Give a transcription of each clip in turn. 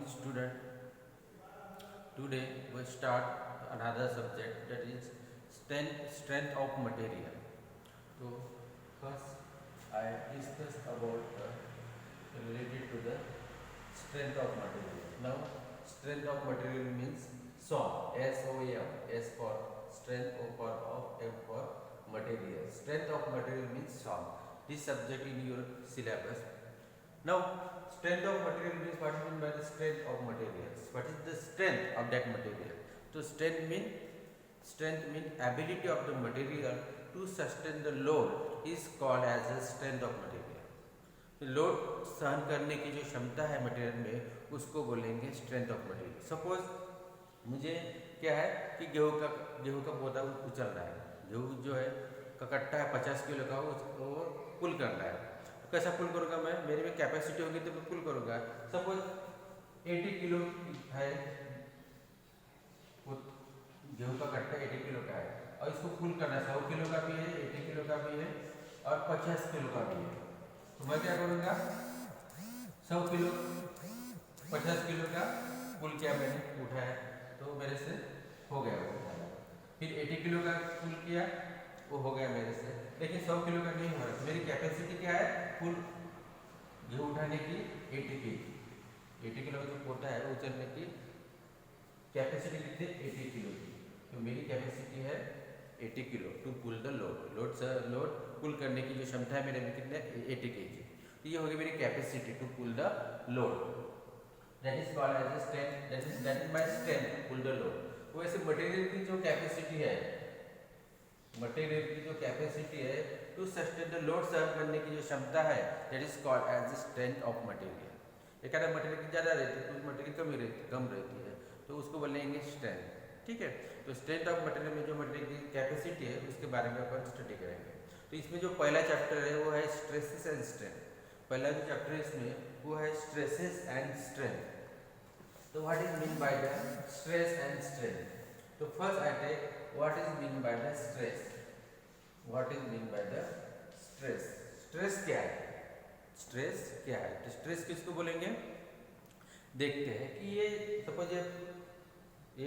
student. Today we start another subject, that is strength of material. So first I discuss about related to the strength of material. Now strength of material means SOM. SOM. S for strength, O for M for material. Strength of material means SOM. This subject in your syllabus. Now strength of material means, what is meant by the strength of materials? What is the strength of that material? So strength mean ability of the material to sustain the load is called as the strength of material. Load सहन करने की जो क्षमता है material में, उसको बोलेंगे strength of material. Suppose मुझे क्या है कि गेहूं का पौधा उछल रहा है, गेहूं जो है का कट्टा है 50 किलो का, वो पुल करना है. कैसा पुल करूँगा मैं? मेरे में कैपेसिटी होगी तो मैं पुल करूँगा. सपोज 80 किलो है, गेहूं का कट्टा 80 किलो का है और इसको पुल करना है. 100 किलो का भी है, 80 किलो का भी है और 50 किलो का भी है. तो मैं क्या करूँगा? 100 किलो 50 किलो का पुल किया मैंने, उठाया तो मेरे से हो गया वो. फिर 80 किलो का पुल किया, वो हो गया मेरे से. लेकिन 100 किलो का नहीं हो रहा. मेरी कैपेसिटी क्या है पुल गेहूं उठाने की? 80 किलो का जो पौधा है वो उचलने की कैपेसिटी कितनी? 80 किलो की. तो मेरी कैपेसिटी है 80 kilo to pull the load pull करने की जो क्षमता है मेरे में कितने? 80 kg. तो ये होगी मेरी capacity to pull the load. That is called as strength. That is my strength to pull the load. तो ऐसे मटेरियल की जो कैपेसिटी है, मटेरियल की जो कैपेसिटी है to sustain the load, serve करने की जो क्षमता है, that is called as strength of material. एक आधा मटेरियल की ज़्यादा रहती है, कुछ मटेरियल कम रहती है, तो उसको बोलेंगे स्ट्रेंथ. ठीक है. तो स्ट्रेंथ ऑफ मटेरियल में जो मटेरियल की कैपेसिटी है उसके बारे में अपन स्टडी करेंगे. तो इसमें जो पहला चैप्टर है वो है स्ट्रेसेस एंड स्ट्रेंथ. पहला जो चैप्टर है इसमें वो है स्ट्रेसेस एंड स्ट्रेंथ. तो what is mean by the stress and strength? तो first I take what is mean by the stress. What is mean by the stress? Stress क्या है? स्ट्रेस क्या है? तो स्ट्रेस किसको बोलेंगे? देखते हैं कि ये सपोज ये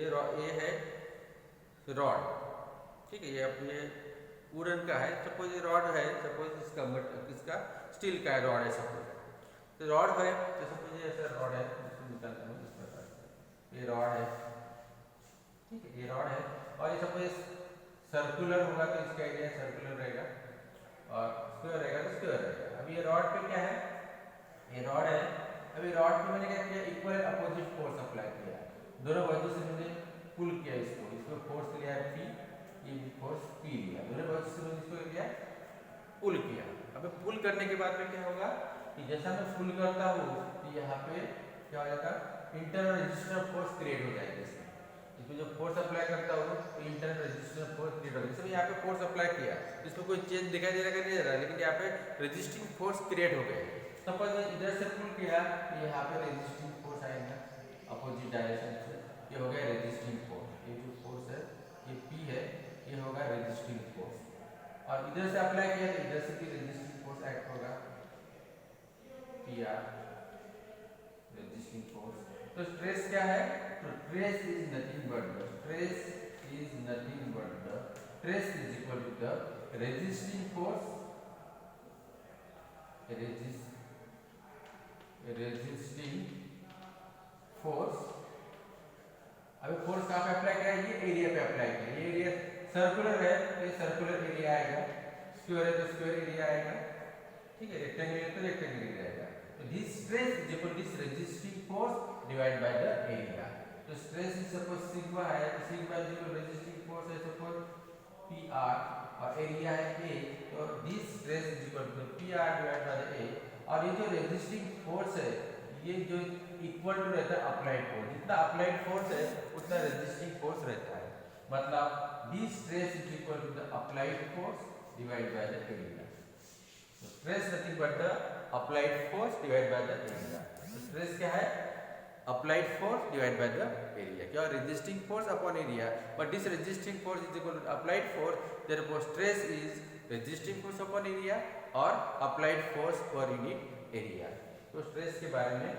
है रॉड. ठीक है. ये अपने वुडन का है. सपोज ये रॉड है, सपोज इसका स्टील का है रॉड है. सपोज तो रॉड है, तो सपोज ये ऐसा रॉड है, इसको निकालता हूँ इस प्रकार से. ये रॉड है. ठीक है. ये रॉड है और ये सपोज सर्कुलर होगा तो इसका एरिया सर्कुलर रहेगा और स्क्वायर रहेगा तो स्क्वायर रहेगा. अब ये रॉड पे क्या है? ये रॉड है. अभी रॉड पे मैंने क्या किया? इक्वल अपोजिट फोर्स अप्लाई किया. दोनों वजह से मैंने पुल किया इसको फोर्स लिया है P, ये फोर्स P लिया. दोनों वजह से मैंने इसको लिया पुल किया. अब पुल करने के बाद में क्या होगा कि जैसा मैं पुल करता हूँ तो यहाँ पे क्या हो जाता? इंटरनल रेजिस्टेंस फोर्स क्रिएट हो जाएगी. इसमें जो फोर्स अप्लाई करता हूँ तो इंटरनल रेजिस्टेंस फोर्स क्रिएट होगा. जैसे यहाँ पे फोर्स अप्लाई किया, इसमें कोई चेंज दिखाई दे रहा नहीं दे रहा, लेकिन यहाँ पे रेजिस्टिंग फोर्स क्रिएट हो गए. सपोज मैं इधर से पुल किया तो यहाँ पे रेजिस्टिंग फोर्स आएगा अपोजिट डायरेक्शन से. ये हो गया रेजिस्टिंग फोर्स. ये जो फोर्स है ये P है, ये होगा रेजिस्टिंग फोर्स. और इधर से अप्लाई किया तो इधर से भी रेजिस्टिंग फोर्स एक्ट होगा, PR रेजिस्टिंग फोर्स. तो स्ट्रेस क्या है? तो stress is nothing but the stress is equal to the resisting force अभी फोर्स कहाँ पे अप्लाई किया? ये एरिया पे अप्लाई किया. ये एरिया सर्कुलर है तो ये सर्कुलर एरिया आएगा, स्क्वायर है तो स्क्वायर एरिया आएगा. ठीक है. रेक्टेंगल है तो रेक्टेंगल एरिया आएगा. तो this stress is equal to this resisting force divide by the area. तो स्ट्रेस इज सपोज सिग्मा है, तो sigma is equal resisting force है सपोज PR और एरिया है A. तो this stress is equal to PR divide by the A. और ये जो रेजिस्टिंग फोर्स है ये जो इक्वल टू रहता है अप्लाइड फोर्स. जितना अप्लाइड फोर्स है उतना रेजिस्टिंग फोर्स रहता है. मतलब this stress is equal to the applied force divide by the area. तो stress nothing but the applied force divide by the area. तो स्ट्रेस क्या है? Applied force divide by the area. क्या? Resisting force upon area. But this resisting force is equal to applied force, therefore stress is resisting force upon area और applied force per unit area. तो stress के बारे में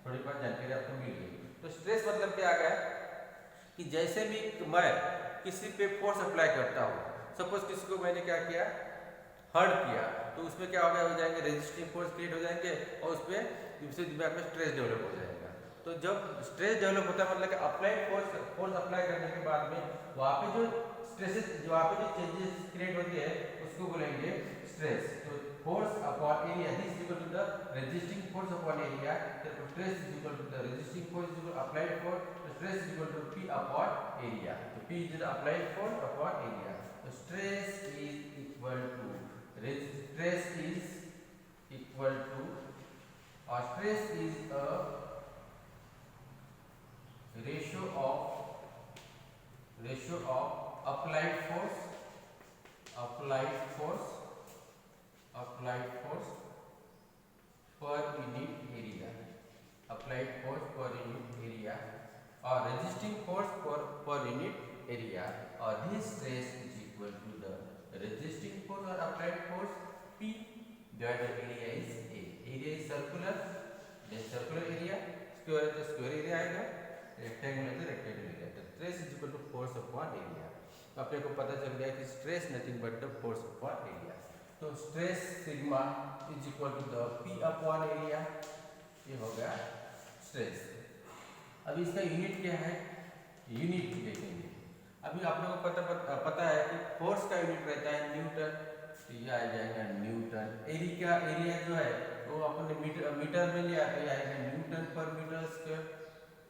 थोड़ी बहुत जानकारी आपको मिल गई। तो स्ट्रेस मतलब क्या आ गया कि जैसे भी मैं किसी पे फोर्स अप्लाई करता हूँ, सपोज किसी को मैंने क्या किया, हर्ट किया, तो उसमें क्या हो जाएंगे रेजिस्टिंग फोर्स क्रिएट हो जाएंगे और उस पर दूसरे दिमाग में स्ट्रेस डेवलप हो जाएगा। तो जब स्ट्रेस डेवलप होता है मतलब कि अप्लाई फोर्स अप्लाई करने के बाद में वहाँ पे जो स्ट्रेसेस, वहाँ पे जो चेंजेस क्रिएट होते हैं उसको बोलेंगे स्ट्रेस। तो force upon area this is equal to the resisting force upon area, stress is equal to the resisting force is equal to applied force, stress is equal to P upon area. So P is the applied force upon area. So stress is equal to stress is equal to stress is a ratio of applied force per unit area, applied force per unit area or resisting force per unit area, or this stress is equal to the resisting force or applied force P divided by area is A. Area is circular, then circular area, square है तो square area आएगा, rectangle है तो rectangle area। तो stress is equal to force upon area। तो अपने को पता चल गया कि stress nothing but the force upon area। तो stress sigma is equal to the P upon area, ये हो गया stress। अभी इसका यूनिट क्या है, यूनिट देखेंगे। अभी आप लोगों को पता है कि फोर्स का यूनिट रहता है न्यूटन, तो ये आ जाएगा न्यूटन। एरिया जो है वो अपने मीटर में लिया तो ये आएगा न्यूटन पर मीटर स्क्वायर।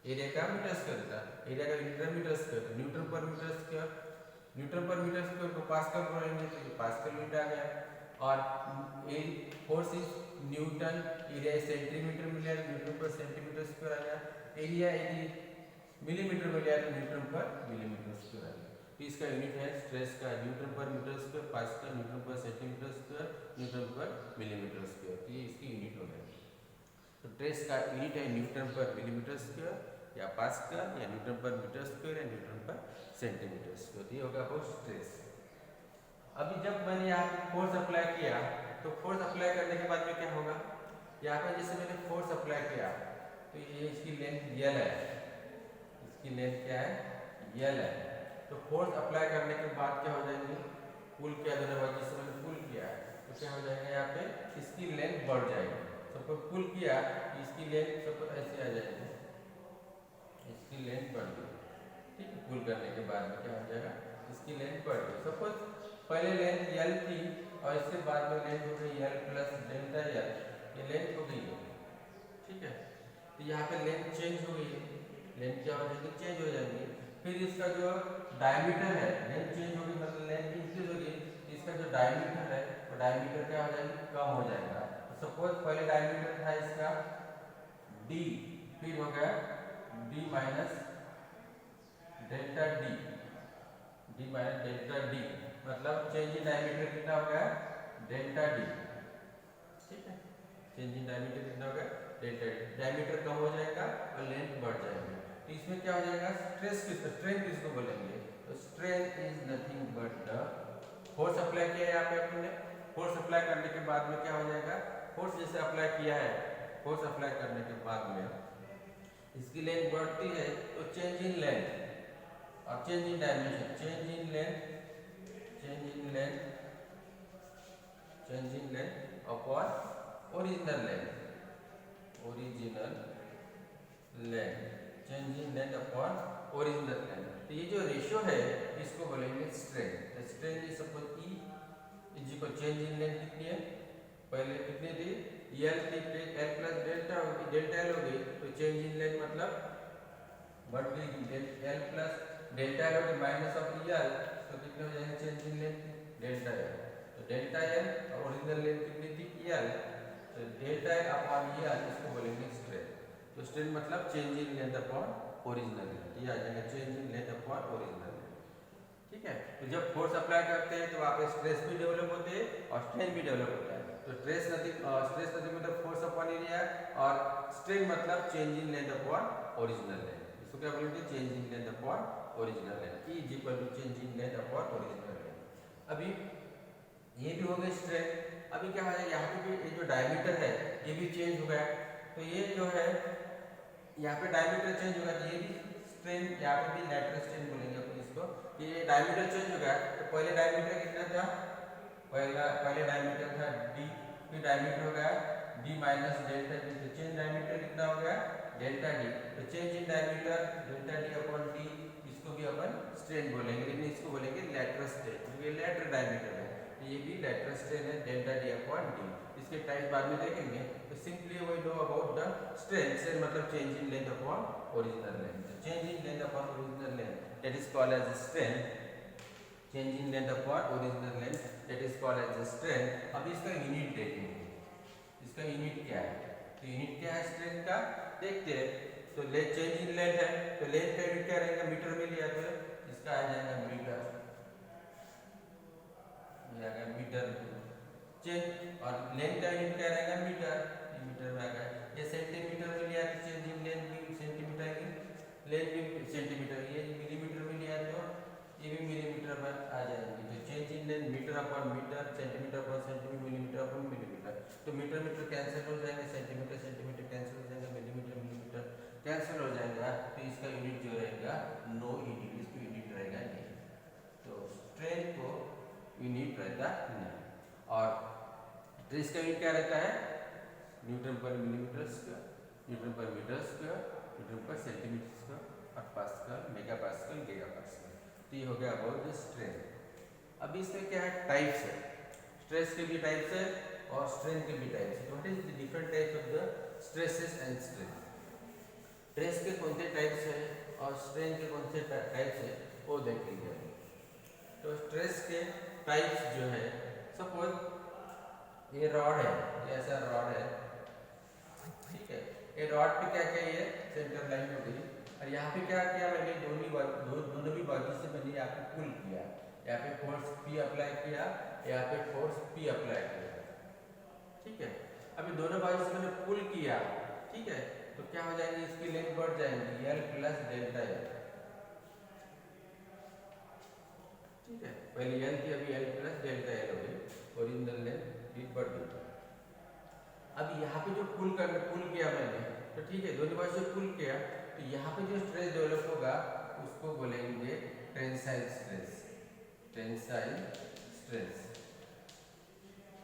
एरिया का मीटर स्क्वायर था, एरिया का यूनिट है मीटर स्क्वायर, न्यूटन पर मीटर स्क्वायर। न्यूटन पर मीटर स्क्वायर को पास्कल पढ़ेंगे तो ये पास्कल यूनिट आ गया। और force is Newton, area centimetre में लिया तो न्यूटन पर सेंटीमीटर स्क्वायर आ गया। एरिया मिलीमीटर में लिया तो न्यूटन पर मिलीमीटर स्क्वायर आ गया। तो इसका यूनिट है स्ट्रेस का न्यूटन पर मीटर स्क्वायर, पास्कल न्यूटन पर सेंटीमीटर स्क्वायर, न्यूटन पर मिलीमीटर स्क्वायर। तो ये इसकी यूनिट हो गया। तो स्ट्रेस का यूनिट है न्यूटन पर मिलीमीटर स्क्वायर या पास्कल या न्यूटन पर मीटर स्क्वायर या न्यूटन पर सेंटीमीटर स्क्वायर। तो ये होगा हो स्ट्रेस। अभी जब मैंने यहाँ पे फोर्स अप्लाई किया तो फोर्स अप्लाई करने के बाद में क्या होगा, यहाँ पे जैसे मैंने फोर्स अप्लाई किया तो ये इसकी लेंथ L है, इसकी लेंथ क्या है L है। तो फोर्स अप्लाई करने के बाद क्या हो जाएंगे, पुल किया दोनों बार, जिससे मैंने पुल किया है तो क्या हो जाएगा, यहाँ पे इसकी लेंथ बढ़ जाएगी। सपोज पुल किया इसकी लेंथ सपोज ऐसे आ जाएगी, इसकी लेंथ बढ़ गई, ठीक है। पुल करने के बाद में क्या हो जाएगा, इसकी लेंथ बढ़ गई। सपोज पहले लेंथ L थी और इसके बाद में लेंथ हो गई L प्लस डेल्टा L, ये लेंथ हो गई, ठीक है। तो यहाँ पे लेंथ चेंज हो गई है, लेंथ क्या हो जाएगी, चेंज हो जाएगी। फिर इसका जो डायमीटर है, लेंथ चेंज हो गई मतलब लेंथ इंक्रीज हो गई, इसका जो डायमीटर है वो डायमीटर क्या हो जाएगी, कम हो जाएगा। तो सपोज पहले डायमीटर था इसका D, फिर हो गया D minus delta D, D minus delta D, मतलब चेंज इन डायमीटर कितना हो गया, डेल्टा D, ठीक है। चेंज इन डायमीटर कितना हो गया, डेल्टा D। डायमीटर कम हो जाएगा और लेंथ बढ़ जाएगी। तो इसमें क्या हो जाएगा, स्ट्रेंथ किसको बोलेंगे, तो strength is nothing but the force apply किया है यहाँ पे अपने, फोर्स अप्लाई करने के बाद में क्या हो जाएगा, फोर्स जैसे अप्लाई किया है, फोर्स अप्लाई करने के बाद में इसकी लेंथ बढ़ती है तो चेंज इन लेंथ और change in dimension, change in length upon original length, change in length upon original length. तो ये जो रेशियो है इसको बोलेंगे स्ट्रेंथ। तो strength is suppose E is equal change in length कितनी है, पहले कितनी थी L थी, L प्लस डेल्टा हो गई, डेल्टा L हो गई, तो चेंज इन लेंथ मतलब बढ़ गई, L प्लस डेल्टा L हो गई माइनस ऑफ L, तो कितने हो जाएंगे change in length, delta L। तो डेल्टा L और ओरिजिनल लेंथ कितनी थी L, तो डेल्टा L अपॉन L इसको बोलेंगे स्ट्रेंथ। तो स्ट्रेंथ मतलब change in length upon original length, ये आ जाएगा change in length upon original length, ठीक है। तो जब फोर्स अप्लाई करते हैं तो वहाँ पे स्ट्रेस भी डेवलप होते हैं और स्ट्रेन भी डेवलप होता है। तो स्ट्रेस नथिंग मतलब फोर्स अपॉन एरिया और स्ट्रेन मतलब change in length upon original length, इसको क्या बोलेंगे, change in length upon original length, E is equal to change in length upon original length. अभी ये भी हो गया स्ट्रेन। अभी क्या है, यहाँ पे भी ये जो डायमीटर है ये भी चेंज हो गया। तो ये जो है यहाँ पे डायमीटर चेंज होगा तो ये भी स्ट्रेन, यहाँ पे भी लैटरल स्ट्रेन बोलेंगे अपन इसको। ये डायमीटर चेंज होगा तो पहले डायमीटर कितना था, पहले डायमीटर था डी, फिर डायमीटर हो गया डी माइनस डेल्टा डी, तो चेंज डायमीटर कितना हो गया डेल्टा डी, तो change in diameter delta D upon D, इसको भी अपन स्ट्रेन बोलेंगे, लेकिन इसको बोलेंगे लैटरल स्ट्रेन, ये लैटरल डायमीटर है, ये भी लैटरल स्ट्रेन है डेल्टा डी अपॉन डी। इसके टाइप बाद में देखेंगे। तो simply we know about the strain, strain मतलब change in length upon original length, change in length upon original length that is called as strain, change in length upon original length that is called as strain. अब इसका unit देखेंगे, इसका unit क्या है, तो unit क्या है strain का देखते हैं। तो ले चेंज इन लेंथ है तो लेंथ का यूनिट क्या रहेगा, मीटर में लिया तो इसका आ जाएगा मीटर, ये आ गया मीटर चेंज, और लेंथ का यूनिट क्या रहेगा मीटर, ये मीटर में आ गया। ये सेंटीमीटर में लिया तो चेंज इन लेंथ भी सेंटीमीटर की, लेंथ भी सेंटीमीटर, ये मिलीमीटर में लिया तो ये भी मिलीमीटर में आ जाएगी। तो change in length metre upon metre, centimetre upon centimetre, millimetre upon millimetre, तो मीटर मीटर कैंसिल हो जाएंगे, सेंटीमीटर सेंटीमीटर कैंसिल हो जाएंगे, मिलीमीटर मिलीमीटर कैंसिल हो जाएगा, तो इसका यूनिट जो रहेगा नो यूनिट, इसको यूनिट रहेगा नहीं, तो स्ट्रेन को यूनिट रहता नहीं। और तो इसका यूनिट क्या रहता है, न्यूटन पर मिलीमीटर स्क्वायर, न्यूटन पर मीटर स्क्वायर, न्यूटन पर सेंटीमीटर स्क्वायर, और pascal mega pascal giga pascal. तो ये हो गया अबाउट द स्ट्रेन। अब इसमें क्या है टाइप्स है, स्ट्रेस के भी टाइप्स है और स्ट्रेन के भी टाइप्स है। What is the different types of the stresses and strain, stress के कौन से टाइप्स है और स्ट्रेन के कौन से टाइप्स है वो देखेंगे। तो स्ट्रेस के टाइप्स जो है, सपोज ये रॉड है, ये ऐसा रॉड है, ठीक है, ये रॉड पे क्या क्या ये सेंटर लाइन हो गई, और यहाँ पे क्या किया मैंने दोनों भी बाजू से मैंने यहाँ पे पुल किया, यहाँ पे फोर्स P अप्लाई किया, यहाँ पे फोर्स P अप्लाई किया, ठीक है। अभी दोनों बाजू से मैंने पुल किया, ठीक है, तो क्या हो जाएगी, इसकी लेंथ बढ़ जाएंगी L प्लस डेल्टा L, ठीक है, पहले L थी अभी L प्लस डेल्टा L हो गई, ओरिजिनल लेंथ बढ़ गई। अब यहाँ पे जो पुल किया मैंने, तो ठीक है, दोनों बाजू से पुल किया, तो यहाँ पे जो स्ट्रेस डेवलप होगा उसको बोलेंगे टेंसाइल स्ट्रेस, टेंसाइल स्ट्रेस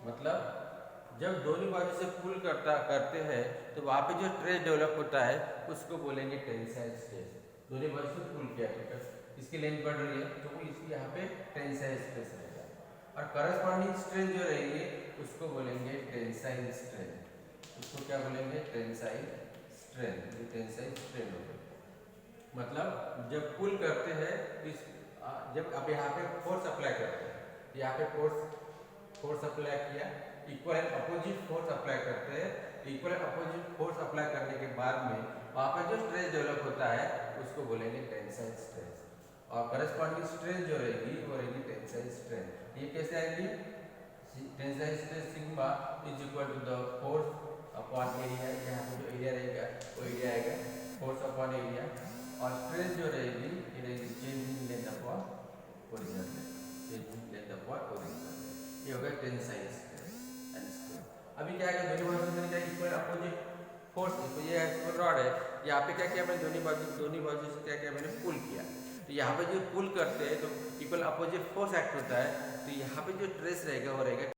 मतलब जब दोनों बाजू से पुल करते हैं तो वहाँ पे जो स्ट्रेस डेवलप होता है उसको बोलेंगे टेंसाइल स्ट्रेस। दोनों बाजू से पुल किया, इसकी लेंथ बढ़ रही है तो इसकी यहाँ पे टेंसाइल स्ट्रेस रहेगा, और करस्पॉन्डिंग स्ट्रेन जो रहेगी उसको बोलेंगे टेंसाइल स्ट्रेन, उसको क्या बोलेंगे टेंसाइल स्ट्रेन, ये टेंसाइल स्ट्रेन होगा। मतलब जब पुल करते हैं इस जब अब यहाँ पे फोर्स अप्लाई करते हैं, यहाँ पे फोर्स अप्लाई किया, equal and opposite force apply करते हैं, equal and opposite force apply करने के बाद में वहाँ पर जो स्ट्रेस डेवलप होता है उसको बोलेंगे टेंसाइल स्ट्रेस, और करस्पॉन्डिंग स्ट्रेन जो रहेगी वो रहेगी टेंसाइल स्ट्रेन। ये कैसे आएगी, tensile stress sigma is equal to the force upon area, यहाँ पे जो एरिया रहेगा वो एरिया आएगा फोर्स अपॉन एरिया, और स्ट्रेस जो रहेगी ये रहेगी change in length upon original length, change in length upon original length, ये हो गया टेंसाइल स्ट्रेस एंड स्ट्रेन। अभी क्या है, दोनों बाजू से क्या इक्वल अपोजिट फोर्स, तो ये रॉड है, यहाँ पे क्या किया मैंने दोनों बाजू से क्या किया मैंने पुल किया, तो यहाँ पे जो पुल करते हैं तो इक्वल अपोजिट फोर्स एक्ट होता है, तो यहाँ पे जो स्ट्रेस रहेगा वो रहेगा